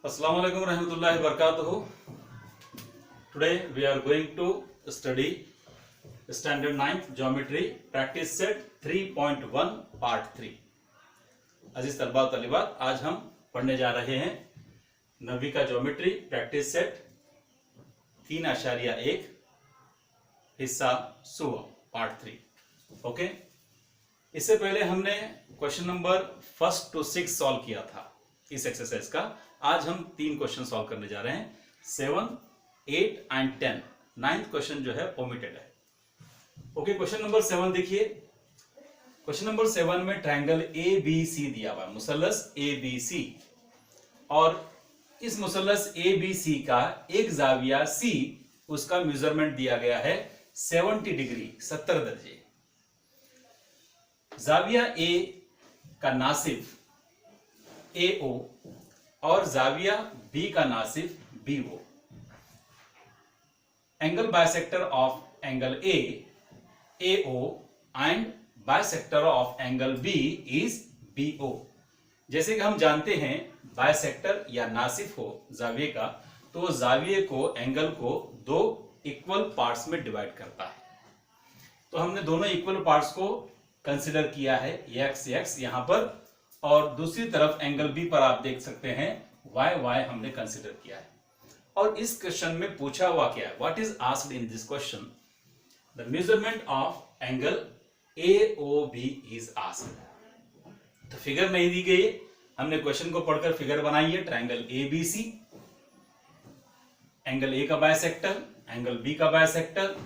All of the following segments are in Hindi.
Assalamu alaikum warahmatullahi wabarakatuh. Today we are going to study standard 9th geometry practice set 3.1 part 3. अजीज तलबा तलिबात, आज हम पढ़ने जा रहे हैं 9वीं का ज्योमेट्री प्रैक्टिस सेट 3.1 हिस्सा 16 पार्ट 3. ओके, इससे पहले हमने क्वेश्चन नंबर 1 to 6 सॉल्व किया था इस एक्सरसाइज का. आज हम 3 क्वेश्चन सॉल्व करने जा रहे हैं. 7, 8 एंड 10. 9th क्वेश्चन जो है ओमिटेड है. ओके, क्वेश्चन नंबर 7 देखिए. क्वेश्चन नंबर 7 में ट्रायंगल ABC दिया हुआ है, मुसल्लस ABC, और इस मुसल्लस ABC का एक जाविया C, उसका मेजरमेंट दिया गया है 70 डिग्री 70 दर्जे. जाविया A का नासिफ AO और जाविया B का Nasif BO. Angle bisector of angle A AO and bisector of angle B is BO. जैसे कि हम जानते हैं बाइसेक्टर या नासिफ हो जाविये का, तो जाविये को एंगल को 2 इक्वल पार्ट्स में डिवाइड करता है. तो हमने दोनों इक्वल पार्ट्स को कंसिडर किया है, x x यहां पर, और दूसरी तरफ एंगल B पर आप देख सकते हैं y y हमने कंसिडर किया है. और इस क्वेश्चन में पूछा हुआ क्या है, what is asked in this question, the measurement of angle AOB is asked. तो फिगर नहीं दी गई है, हमने क्वेश्चन को पढ़कर फिगर बनाई है. ट्रायंगल ABC, एंगल A का बाइसेक्टर, एंगल B का बाइसेक्टर,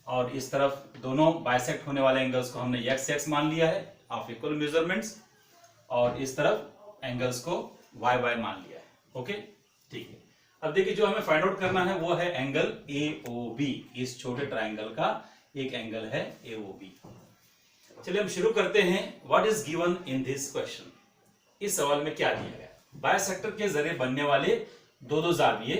और इस तरफ दोनों बाइसेक्ट होने वाले एंगल्स को हमने x x मान लिया है ऑफ इक्वल मेजरमेंट्स, और इस तरफ एंगल्स को y y मान लिया है. ओके, ठीक है. अब देखिए, जो हमें फाइंड आउट करना है वो है एंगल AOB. इस छोटे ट्रायंगल का एक एंगल है AOB. चलिए हम शुरू करते हैं. What is given in this question, इस सवाल में क्या दिया गया. बाइसेक्टर के जरिए बनने वाले दो जाविये,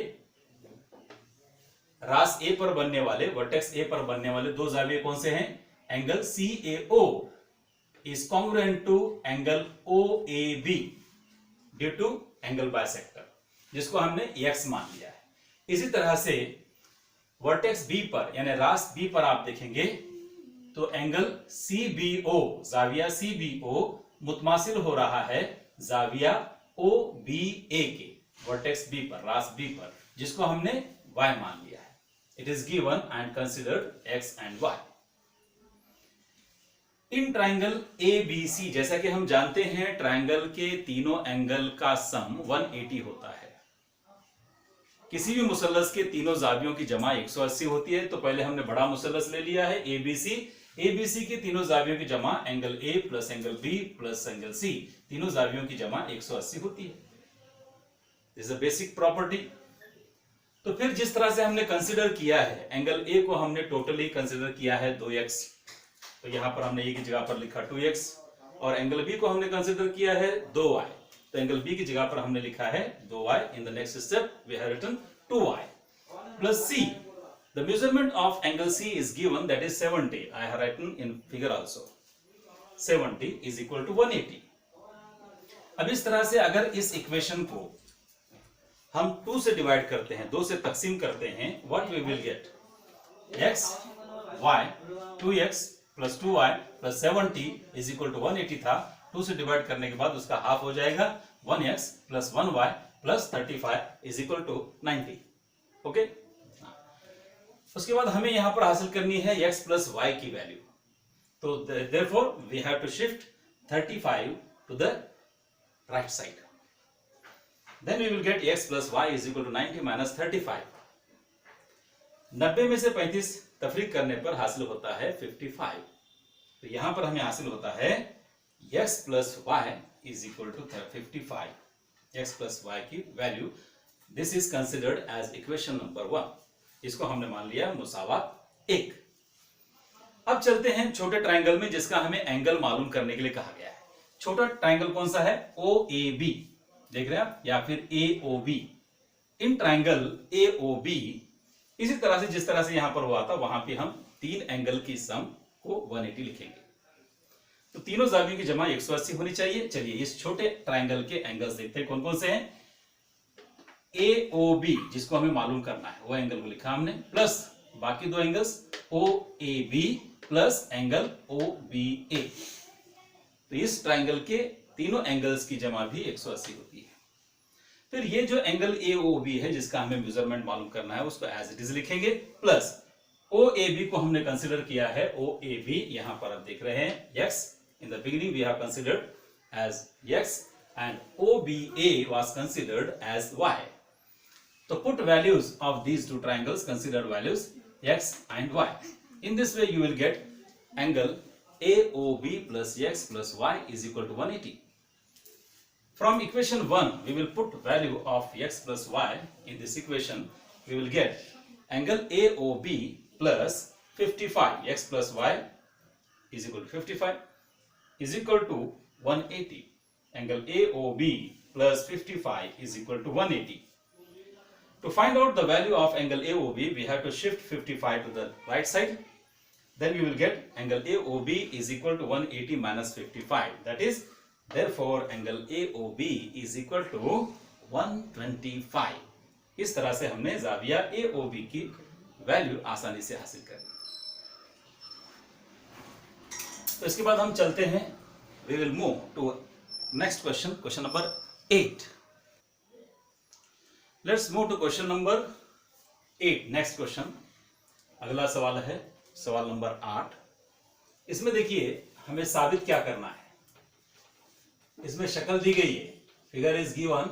रास A पर बनने वाले, वर्टेक्स A पर बनने वाले दो जाविये कौन से हैं. Angle CAO is congruent to angle OAB due to angle bisector, जिसको हमने x मान लिया है. इसी तरह से वर्टेक्स B पर यानी रास B पर आप देखेंगे तो एंगल CBO, जाविया CBO मुतमासिल हो रहा है जाविया OBA के, वर्टेक्स B पर, रास B पर, जिसको हमने y मान लिया है. It is given and considered x and y. In triangle ABC, जैसा कि हम जानते हैं ट्रायंगल के तीनों एंगल का सम 180 होता है. किसी भी मुसल्लस के तीनों जावियों की जमा 180 होती है. तो पहले हमने बड़ा मुसल्लस ले लिया है ABC. ABC के तीनों जावियों की जमा angle A plus angle B plus angle C, तीनों जावियों की जमा 180 होती है. This is a basic property. तो फिर जिस तरह से हमने कंसिडर किया है, एंगल A को हमने टोटली कंसिडर किया है 2x, तो यहां पर हमने A की जगह पर लिखा 2x, और एंगल B को हमने कंसिडर किया है 2y, तो एंगल B की जगह पर हमने लिखा है 2y. In the next step we have written 2y plus C. The measurement of angle C is given, that is 70. I have written in figure also. 70 is equal to 180. अब इस तरह से अगर इस इक्वेशन को हम 2 से डिवाइड करते हैं, 2 से तकसीम करते हैं, what we will get, x y 2x plus 2y plus 70 is equal to 180 था. 2 से डिवाइड करने के बाद उसका हाफ हो जाएगा 1x plus 1y plus 35 is equal to 90. Okay, उसके बाद हमें यहां पर हासिल करनी है x प्लस y की वैल्यू. तो therefore we have to shift 35 to the right side. Then we will get x plus y is equal to 90 minus 35. 90 में से 35 तफरीक करने पर हासिल होता है 55. तो यहां पर हमें हासिल होता है x plus y is equal to 55. x plus y की value. This is considered as equation number 1. इसको हमने मान लिया मुसावात 1. अब चलते हैं छोटे ट्रायंगल में, जिसका हमें एंगल मालूम करने के लिए कहा गया है. छोटा ट्रायंगल कौन सा है, OAB देख रहे हैं आप, या फिर AOB. इन ट्रायंगल AOB इसी तरह से जिस तरह से यहां पर हुआ था, वहां पे हम 3 एंगल की सम को 180 लिखेंगे. तो तीनों जावियों की जमा 180 होनी चाहिए। चलिए इस छोटे ट्राइंगल के एंगल्स देखते हैं कौन कौन से हैं। AOB जिसको हमें मालूम करना है वो एंगल को लिखा हमने, प्लस बाकी दो angles OAB plus angle OBA। तो इस ट्राइंगल के तीनों एंगल्स की जमा भी 180 होती है। फिर ये जो एंगल AOB है जिसका हमें मेजरमेंट मालूम करना है उसको एज इट इज लिखेंगे, प्लस OAB को हमने कंसीडर किया है OAB, यहां पर आप देख रहे हैं x, in the beginning we have considered as x and OBA was considered as y. So put values of these two triangles, considered values x and y. In this way you will get angle AOB plus x plus y is equal to 180. From equation 1 we will put value of x plus y in this equation. We will get angle AOB plus 55, x plus y is equal to 55 is equal to 180. Angle AOB plus 55 is equal to 180. To find out the value of angle AOB, we have to shift 55 to the right side. Then we will get angle AOB is equal to 180 minus 55. That is, therefore, angle AOB is equal to 125. इस तरह से हमने जाविया AOB की वैल्यू आसानी से हासिल कर ली। तो इसके बाद हम चलते हैं, we will move to next question, question number 8. Let's move to question number 8. Next question. अगला सवाल है सवाल नंबर 8। इसमें देखिए हमें साबित क्या करना है। इसमें शक्ल दी गई है, फिगर इज गिवन।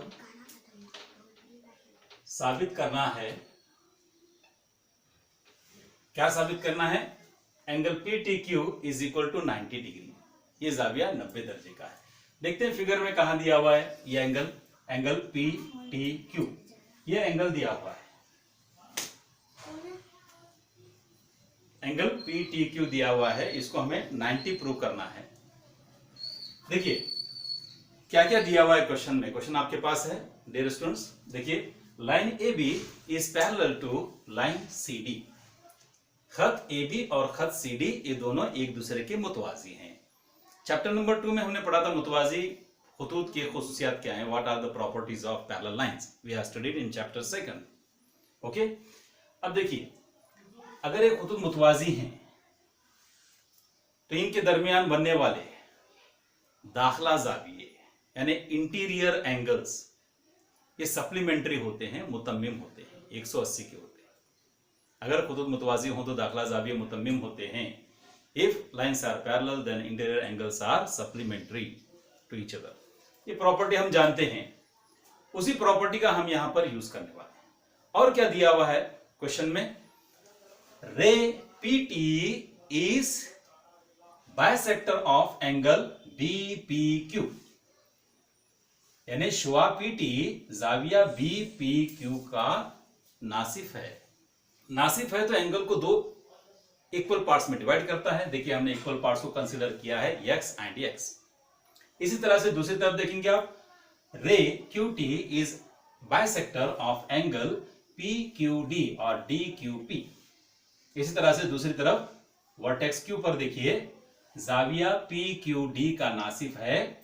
साबित करना है, क्या साबित करना है? Angle PTQ is equal to 90 degree. ये जाविया 90 दर्जे का है। देखते हैं फिगर में कहां दिया हुआ है। ये एंगल PTQ, ये एंगल दिया हुआ है। एंगल PTQ दिया हुआ है, इसको हमें 90 प्रूव करना है। देखिए क्या क्या दिया हुआ है क्वेश्चन में। क्वेश्चन आपके पास है डियर स्टूडेंट्स। देखिए line AB is parallel to line CD। खत AB और खत CD ये दोनों एक दूसरे के मुतवाजी हैं। चैप्टर नंबर 2 में हमने पढ़ा था मुतवाजी खुतूत की खुसूसियात क्या हैं, what are the properties of parallel lines. We have studied in chapter 2। Okay, अब देखिए अगर एक खुतूत मुतवाजी हैं तो इनके दरमियान बनने वाले दाखला जाविये यानी इंटीरियर एंगल्स ये सप्लीमेंट्री होते हैं, मुतम्मिम होते हैं, 180 के होते हैं। अगर खुतूत मुतवाजी हो तो दाखला जाविये मुतम्मिम होते हैं। If lines are parallel then interior angles are supplementary to each other. ये प्रॉपर्टी हम जानते हैं, उसी प्रॉपर्टी का हम यहां पर यूज करने वाले हैं। और क्या दिया हुआ है क्वेश्चन में? रे PT is bisector of angle BPQ, यानी शुआ PT जाविया BPQ का नासिफ है। नासिफ है तो एंगल को दो इक्वल पार्ट्स में डिवाइड करता है। देखिए हमने इक्वल पार्ट्स को कंसीडर किया है x एंड x। इसी तरह से दूसरी तरफ देखेंगे आप, रे QT is bisector of angle PQD और DQP। इसी तरह से दूसरी तरफ वर्टेक्स Q पर देखिए जाविया PQD का नासिफ है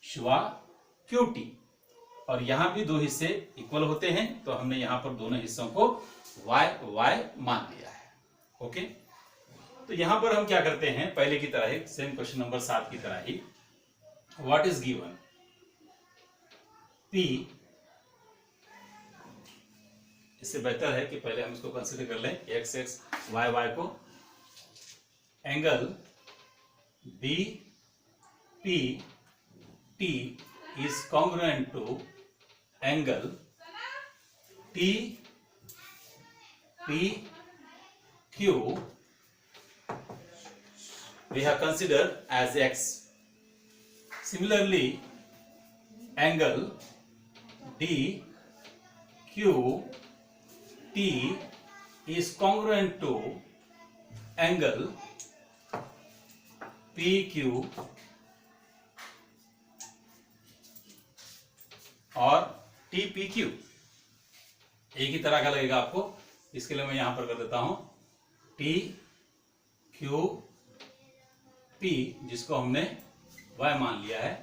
शुआ QT, और यहां भी दो हिस्से इक्वल होते हैं तो हमने यहां पर दोनों हिस्सों को y y मान लिया है। ओके, तो यहां पर हम क्या करते हैं, पहले की तरह ही सेम क्वेश्चन नंबर 7 की तरह ही, व्हाट इज गिवन P, इससे बेहतर है कि पहले हम इसको कंसीडर कर लें x x y y को। Angle BPT is congruent to angle TPQ we have considered as x. Similarly, angle DQT is congruent to angle PQ और TPQ। एक ही तरह का लगेगा आपको, इसके लिए मैं यहां पर कर देता हूं TQT P जिसको हमने y मान लिया है,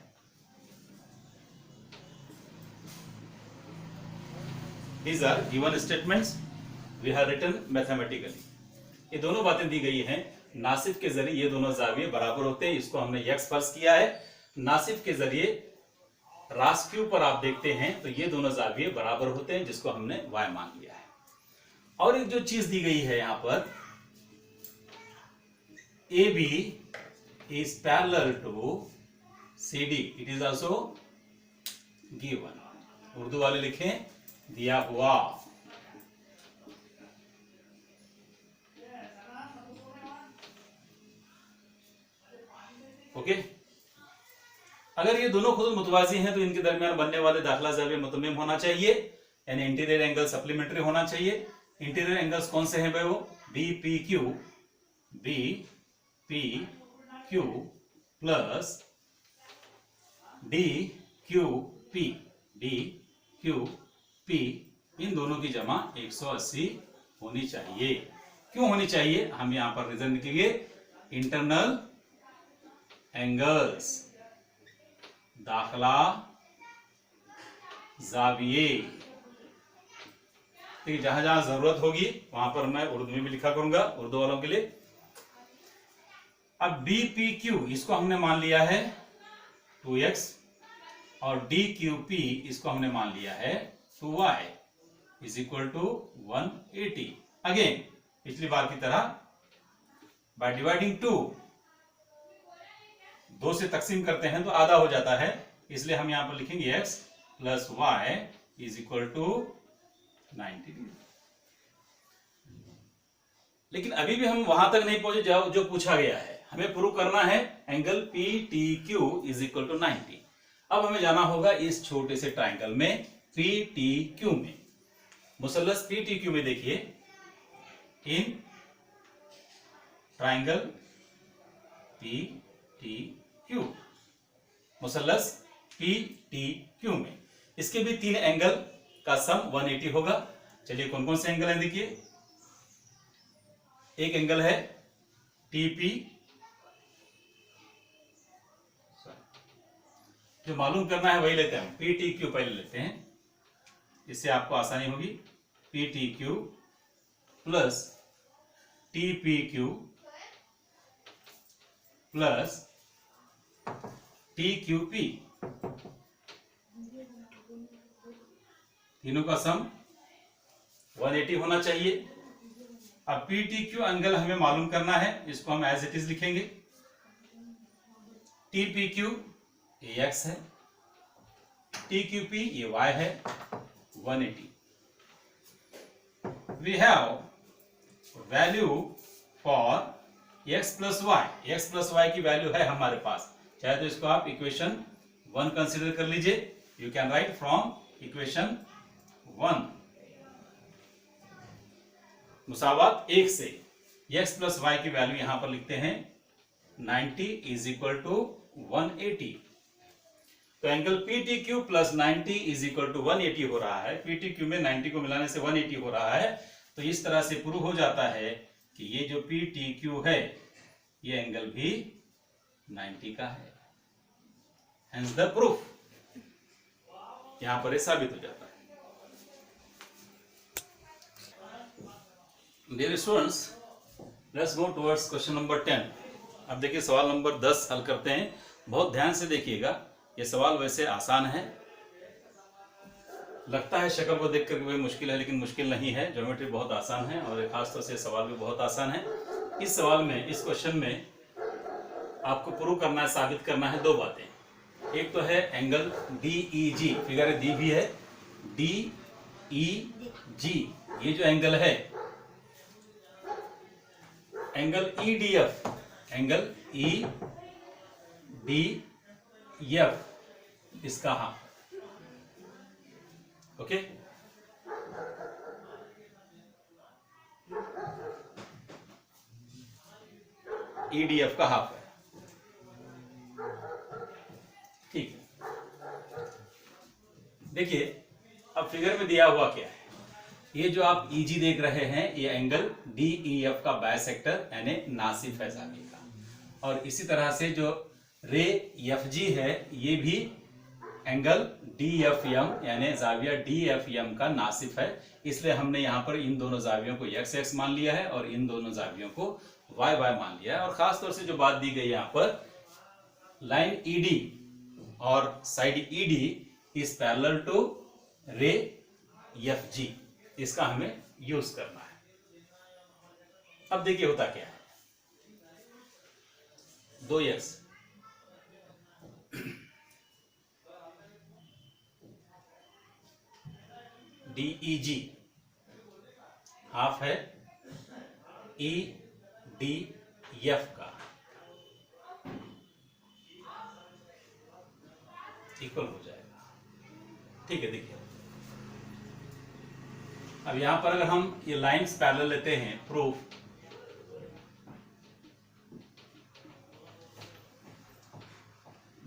these are given statements we have written mathematically। ये दोनों बातें दी गई हैं। नासिफ के जरिए ये दोनों जाविये बराबर होते हैं, इसको हमने x फर्ज किया है। नासिफ के जरिए रास क्यू पर आप देखते हैं तो ये दोनों जाविये बराबर होते हैं, जिसको हमने y मान लिया है। और एक जो चीज दी गई है यहां पर, AB is parallel to CD, it is also given। Urdu वाले लिखें दिया हुआ। ओके, अगर ये दोनों खुद मुतवाजी हैं तो इनके दरमियान बनने वाले दाखिला जाविया मुतम्मिम होना चाहिए, यानी इंटीरियर एंगल सप्लीमेंट्री होना चाहिए। इंटीरियर एंगल्स कौन से हैं भाई? वो BPQ प्लस DQP, इन दोनों की जमा 180 होनी चाहिए। क्यों होनी चाहिए? हम यहां पर रीजन लिखेंगे, इंटरनल एंगल्स, दाखिला जाविये। ठीक, जहां जहां जरूरत होगी वहां पर मैं उर्दू में भी लिखा करूंगा उर्दू वालों के लिए। अब BPQ इसको हमने मान लिया है 2x और DQP इसको हमने मान लिया है 2y is equal to 180। Again पिछली बार की तरह बाय डिवाइडिंग 2 से तकसीम करते हैं तो आधा हो जाता है, इसलिए हम यहां पर लिखेंगे x plus y is equal to 90 degree. लेकिन अभी भी हम वहां तक नहीं पहुंचे जो पूछा गया है। हमें प्रूव करना है angle PTQ is equal to 90। अब हमें जाना होगा इस छोटे से ट्राइंगल में PTQ में। मुसल्लस PTQ में देखिए, इन ट्राइंगल PTQ, मुसल्लस PTQ में इसके भी 3 एंगल का सम 180 होगा। चलिए कौन कौन से एंगल हैं देखिए। एक एंगल है TP, जो मालूम करना है वही लेते हैं, PTQ पहले लेते हैं, इससे आपको आसानी होगी। PTQ plus TPQ plus TQP, तीनों का सम 180 होना चाहिए। अब PTQ एंगल हमें मालूम करना है, इसको हम एज इट इज लिखेंगे। TPQ ये x है, TQP ये y है, 180। We have value for x plus y की वैल्यू है हमारे पास। चाहे तो इसको आप इक्वेशन 1 कंसीडर कर लीजिए। You can write from equation 1। मुसावात 1 से x प्लस y की वैल्यू यहां पर लिखते हैं 90 इज इक्वल टू 180। तो angle PTQ plus 90 is equal to 180 हो रहा है। PTQ में 90 को मिलाने से 180 हो रहा है। तो इस तरह से प्रूव हो जाता है कि ये जो PTQ है ये एंगल भी 90 का है। हेंस द प्रूफ, यहां पर साबित हो जाता है। Dear students, let's go towards question number 10। अब देखिए सवाल नंबर 10 हल करते हैं। बहुत ध्यान से देखिएगा, ये सवाल वैसे आसान है, लगता है शक्ल को देखकर वही मुश्किल है, लेकिन मुश्किल नहीं है। ज्योमेट्री बहुत आसान है और खासतौर से सवाल भी बहुत आसान है। इस सवाल में, इस क्वेश्चन में आपको प्रूव करना है, साबित करना है 2 बातें। एक तो है एंगल DEG, फिगर दी भी है DEG, ये जो एंगल है, एंगल EDF, एंगल EDF इसका हाफ, ओके। EDF का हाफ है, ठीक है। देखिए अब फिगर में दिया हुआ क्या है, ये जो आप EG देख रहे हैं ये एंगल DEF का बायसेक्टर यानी नासिफ है जाविये का। और इसी तरह से जो रे एफ जी है ये भी एंगल डी एफ एम यानी जाविया डी एफ एम का नासिफ है, इसलिए हमने यहाँ पर इन दोनों जावियों को एक्स एक्स मान लिया है और इन दोनों जावियों को वाई वाई मान लिया है। और खास तौर से जो बात दी गई यहाँ पर, लाइन ईडी और side ED is parallel to ray F G, इसका हमें यूज करना है। अब देखिए होता क्या है, 2x DEG हाफ है EDF का, इक्वल हो जाएगा। ठीक है, देखिए अब यहां पर अगर हम ये लाइंस पैरेलल लेते हैं, proof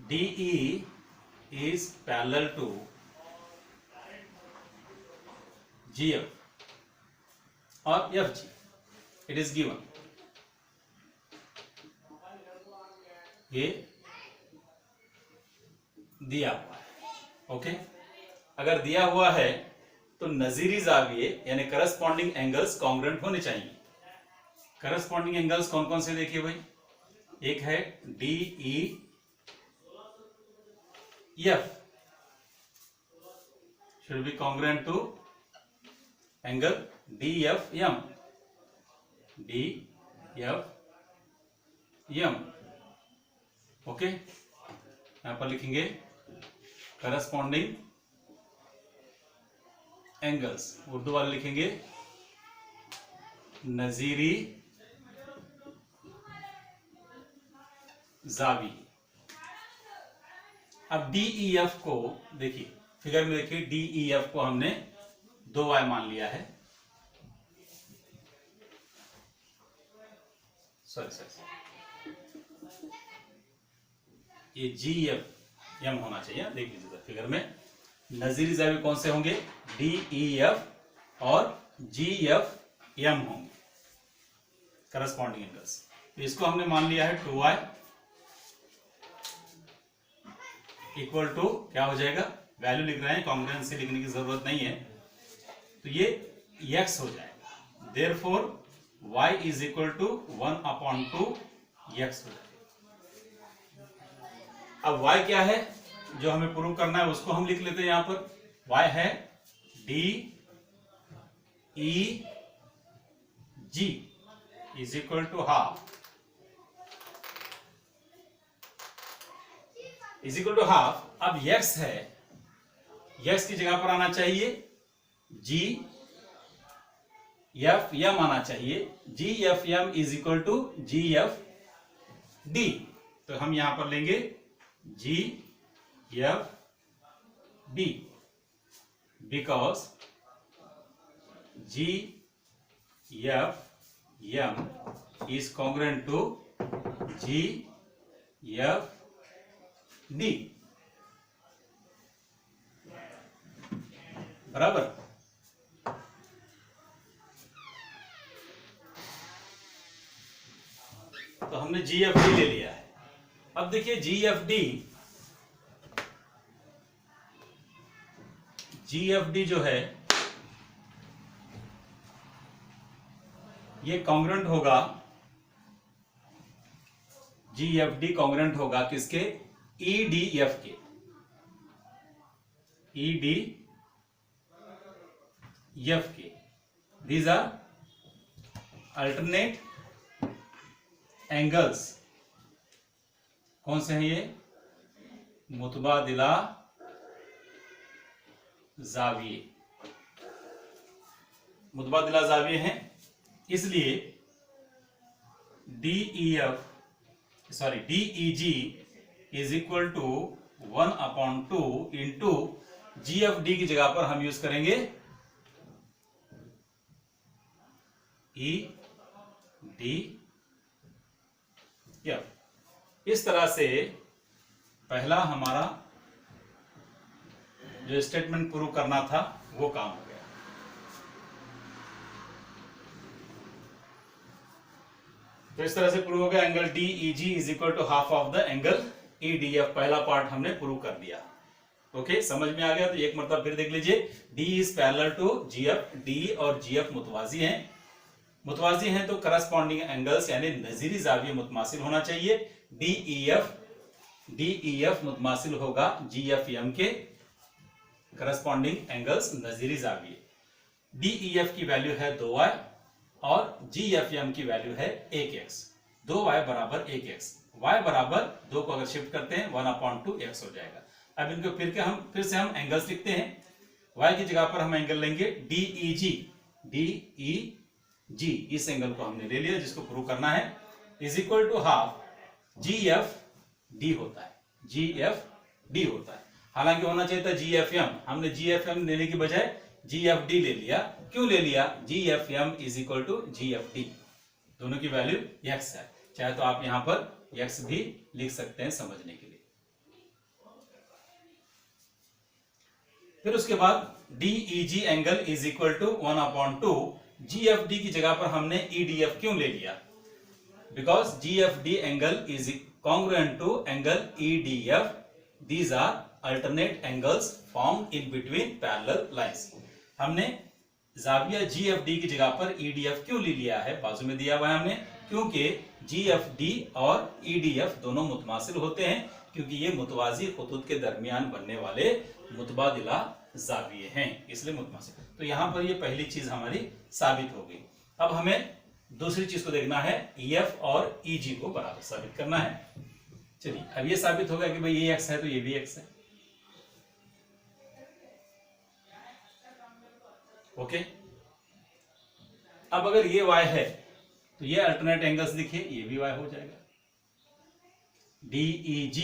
DE is parallel to GF और FG, it is given। ये दिया हुआ है। ओके, अगर दिया हुआ है तो नजीरी जाविये यानी करस्पॉन्डिंग एंगल्स कॉन्ग्रुएंट होने चाहिए। करस्पॉन्डिंग एंगल्स कौन कौन से देखिए भाई, एक है DEF should be congruent to angle DFM, okay. यहां पर लिखेंगे करस्पॉन्डिंग एंगल्स, उर्दू वाले लिखेंगे नजीरी जावी। अब DEF को देखिए, फिगर में देखिए DEF को हमने 2y मान लिया है, सॉरी ये GFM होना चाहिए। देख लीजिए फिगर में नजीरी जावी कौन से होंगे, DEF और GFM होंगे करस्पॉन्डिंग एंगल्स। तो इसको हमने मान लिया है 2y इक्वल टू क्या हो जाएगा, वैल्यू लिख रहे हैं, कॉन्ग्रुएंसी लिखने की जरूरत नहीं है, तो ये x हो जाएगा। Therefore y is equal to 1/2 x हो जाएगा। अब y क्या है जो हमें प्रूव करना है उसको हम लिख लेते हैं। यहां पर y है DEG is equal to half, is equal to half. अब x है, x की जगह पर आना चाहिए GFM आना चाहिए, GFM is equal to GFD। तो हम यहां पर लेंगे GFD because GFM is congruent to GFD, बराबर। तो हमने GFD ले लिया है। अब देखिए GFD जो है ये कॉन्ग्रुएंट होगा, GFD कॉन्ग्रुएंट होगा किसके, EDF के, EDF के। These are alternate angles. कौन से हैं ये, मुतबादिला जाविये, मुतबादिला जाविये हैं, इसलिए DEG is equal to 1/2 into GFD की जगह पर हम यूज करेंगे EDF। इस तरह से पहला हमारा जो स्टेटमेंट प्रूव करना था वो काम हो गया। तो इस तरह से प्रूव हो गया angle DEG is equal to half of the angle EDF। पहला पार्ट हमने प्रूव कर दिया। ओके, समझ में आ गया? तो एक मरतबा फिर देख लीजिए, D is parallel to GF। D और GF मुतवाजी हैं। मुतवाजी हैं तो करस्पॉन्डिंग एंगल्स यानी नजीरी जाविये मुतमासिल होना चाहिए। DEF मुतमासिल होगा GFM के करस्पॉन्डिंग एंगल्स नजीरी जाविये। DEF की वैल्यू है 2y और GFM की वैल्यू है 1x। 2y बराबर 1x, y बराबर 2 को अगर शिफ्ट करते हैं 1/2x हो जाएगा। अब इनको फिर से हम एंगल्स लिखते हैं। y की जगह पर हम एंगल लेंगे DEG। इस एंगल को हमने ले लिया जिसको प्रूव करना है, is equal to half GFD होता है। GFD होता है, हालांकि होना चाहिए था GFM। हमने GFM लेने की बजाय GFD ले लिया। क्यों ले लिया? GFM is equal to GFD, दोनों की वैल्यू x है। चाहे तो आप यहां पर x भी लिख सकते हैं समझने के लिए। फिर उसके बाद DEG angle is equal to 1/2। GFD की जगह पर हमने EDF क्यों ले लिया? Because GFD angle is congruent to angle EDF। These are alternate angles formed in between parallel lines. हमने जाविया GFD की जगह पर EDF क्यों ले लिया है? बाजू में दिया हुआ है हमने, क्योंकि GFD और EDF दोनों मुतमासिल होते हैं, क्योंकि ये मुतवाजी खुतूत के दरमियान बनने वाले मुतबादिला जाविये हैं, इसलिए मुतमासिल। तो यहां पर ये पहली चीज हमारी साबित हो गई। अब हमें दूसरी चीज को देखना है, EF और EG को बराबर साबित करना है। चलिए, अब ये साबित हो गया कि भाई ये x है तो ये भी x है। ओके, अब अगर ये y है तो ये अल्टरनेट एंगल्स देखिए, ये भी y हो जाएगा। DEG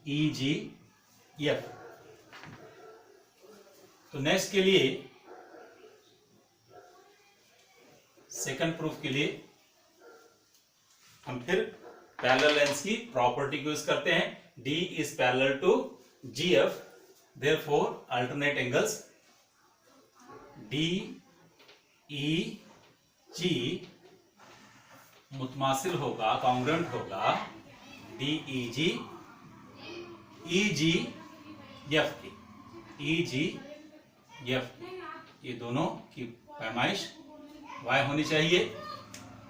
EGF। तो नेक्स्ट के लिए, सेकंड प्रूफ के लिए हम फिर पैरेलल लेंस की प्रॉपर्टी को यूज करते हैं। D is parallel to GF, therefore alternate angles DEG मुतमासिल होगा, कॉन्ग्रुएंट होगा DEG EGF की। EGF ये दोनों की पैमाइश y होनी चाहिए।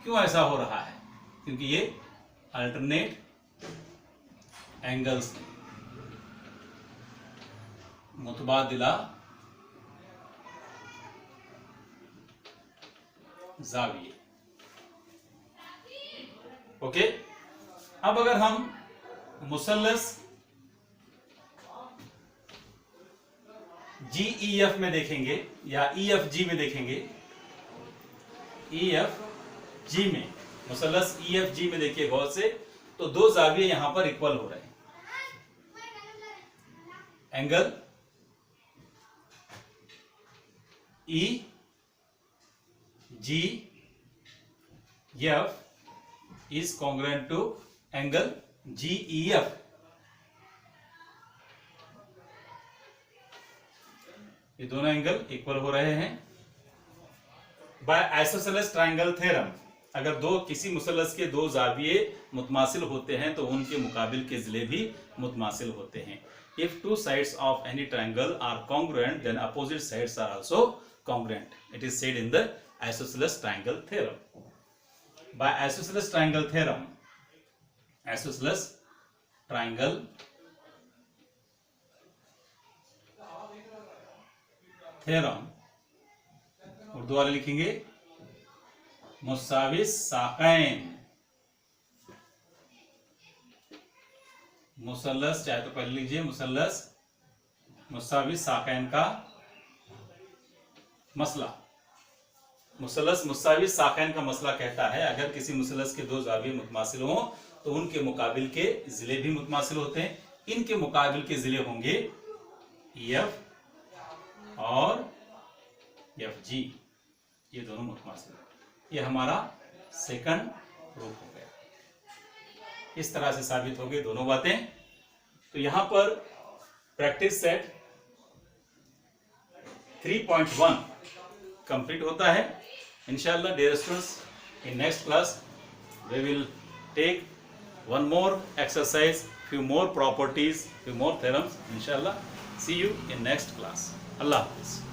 क्यों ऐसा हो रहा है? क्योंकि ये अल्टरनेट एंगल्स मुतबादिला जाविये। ओके, अब अगर हम मुसल्लस GEF में देखेंगे या EFG में देखेंगे, EFG में, मुसल्लस EFG में देखिए गौर से, तो दो जाविये यहां पर इक्वल हो रहे हैं। Angle EGF is congruent to angle GEF। ये दोनों एंगल इक्वल हो रहे हैं बाय आइसोसेलेस ट्रायंगल थ्योरम। अगर किसी मुसल्लस के दो जाविये मुतमासिल होते हैं तो उनके मुकाबिल के जिले भी मुतमासिल होते हैं। If two sides of any triangle are congruent, then opposite sides are also congruent. It is said in the isosceles triangle theorem. By isosceles triangle theorem, isosceles triangle theorem, Urdu वाले लिखेंगे मुसाविस साकैन। मुसल्लस, चाहे तो पहले लीजिए मुसल्लस मुसाविस साकैन का मसला। मुसल्लस मुसाविस साकैन का मसला कहता है अगर किसी मुसल्लस के दो जाविये मुतमासिल हों तो उनके मुकाबिल के जिले भी मुतमासिल होते हैं। इनके मुकाबिल के जिले होंगे EF और FG, ये दोनों मुतमासिल। ये हमारा सेकंड प्रूफ हो गया। इस तरह से साबित हो गई दोनों बातें। तो यहां पर प्रैक्टिस सेट 3.1 कंप्लीट होता है। इंशाअल्लाह dear students, in next class we will take one more exercise, few more properties, few more theorems, inshallah. See you in next class. Allah Hafiz.